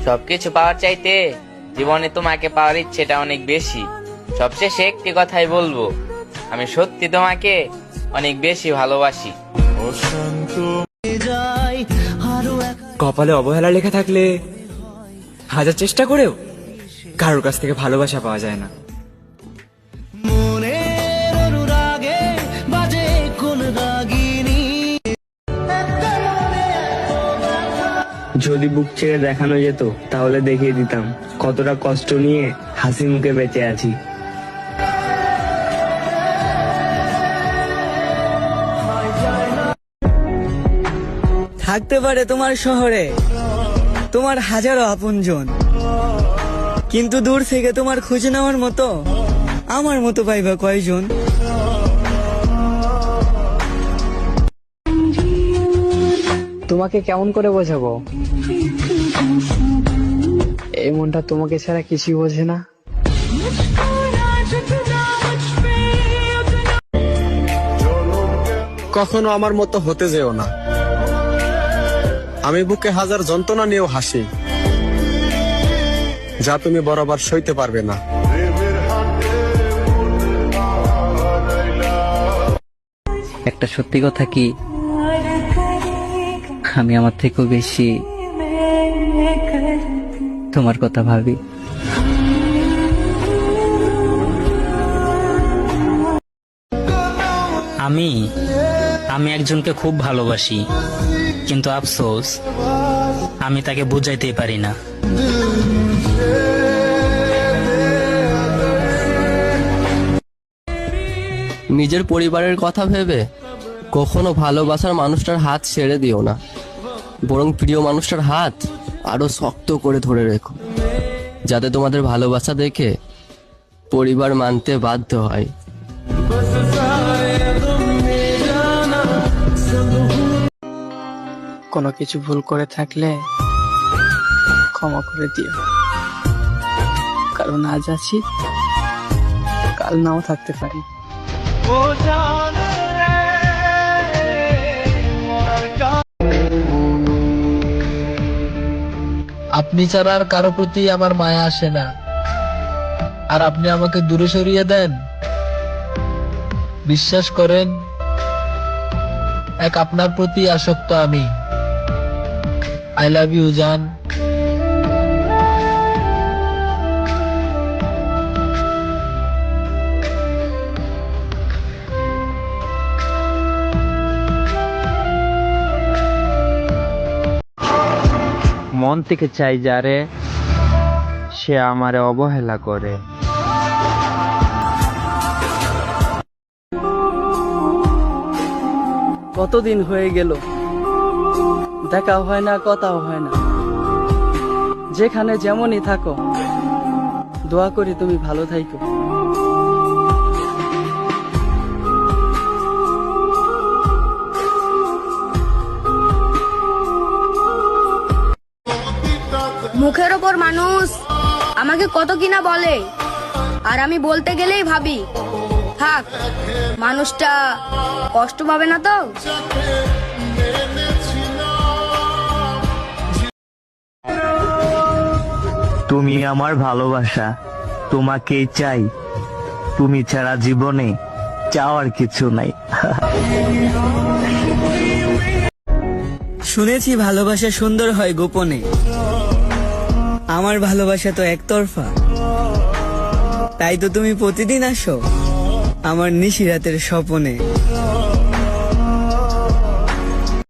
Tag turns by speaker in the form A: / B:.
A: সবকিছু পাওয়ার চাইতে জীবনে তোমাকে পাওয়ার ইচ্ছেটা অনেক বেশি। সবশেষে একটি কথাই বলবো, আমি সত্যি তোমাকে অনেক বেশি ভালোবাসি।
B: কপালে অবহেলা লেখা থাকলে হাজার চেষ্টা করেও কারোর কাছ থেকে ভালোবাসা পাওয়া যায় না।
C: যদি বুক ছেড়ে দেখানো যেত তাহলে দেখিয়ে দিতাম কতটা কষ্ট নিয়ে হাসি মুখে বেঁচে আছি।
D: থাকতে পারে তোমার শহরে তোমার হাজারো আপনজন, কিন্তু দূর থেকে তোমার খুঁজে নেওয়ার মতো আমার মতো পাইবা কয়জন?
E: তোমাকে কেমন করে বোঝাবো, এই মনটা তোমাকে ছাড়া কিছুই বোঝে না।
F: কখনো আমার মতো হতে যেও না, আমি বুকে হাজার যন্ত্রণা নিয়েও হাসি, যা তুমি বরাবর সইতে পারবে না।
G: একটা সত্যি কথা কি, আমি আমার থেকেও বেশি তোমার কথা ভাবি।
H: আমি আমি একজনকে খুব ভালোবাসি, কিন্তু আফসোস আমি তাকে বুঝাইতেই পারি না।
I: নিজের পরিবারের কথা ভেবে কখনো ভালোবাসার মানুষটার হাত ছেড়ে দিও না, বরং প্রিয় মানুষটার হাত আরো শক্ত করে ধরে রেখো, যাতে তোমাদের ভালোবাসা দেখে পরিবার মানতে বাধ্য হয়।
E: কোনো কিছু ভুল করে থাকলে ক্ষমা করে দিও, কারণ আজ আছি কাল নাও থাকতে পারি।
J: আপনি ছাড়া আর কারো প্রতি আমার মায়া আসে না, আর আপনি আমাকে দূরে সরিয়ে দেন। বিশ্বাস করেন, এক আপনার প্রতি আসক্ত আমি। আই লাভ ইউ জান।
C: মন থেকে চাই যারে, সে আমারে অবহেলা করে।
D: কতদিন হয়ে গেল, দেখাও হয় না, কথাও হয় না। যেখানে যেমনই থাকো, দোয়া করি তুমি ভালো থাইকো।
K: মুখের ওপর মানুষ আমাকে কত কিনা বলে, আর আমি বলতে গেলেই ভাবি থাক, মানুষটা কষ্ট পাবে না তো।
C: তুমি আমার ভালোবাসা, তোমাকেই চাই, তুমি ছাড়া জীবনে চাওয়ার কিছু নাই।
D: শুনেছি ভালোবাসা সুন্দর হয় গোপনে, আমার ভালোবাসা তো একতরফা। তাই তো তুমি প্রতিদিন আসো আমার নিশিরাতের স্বপনে।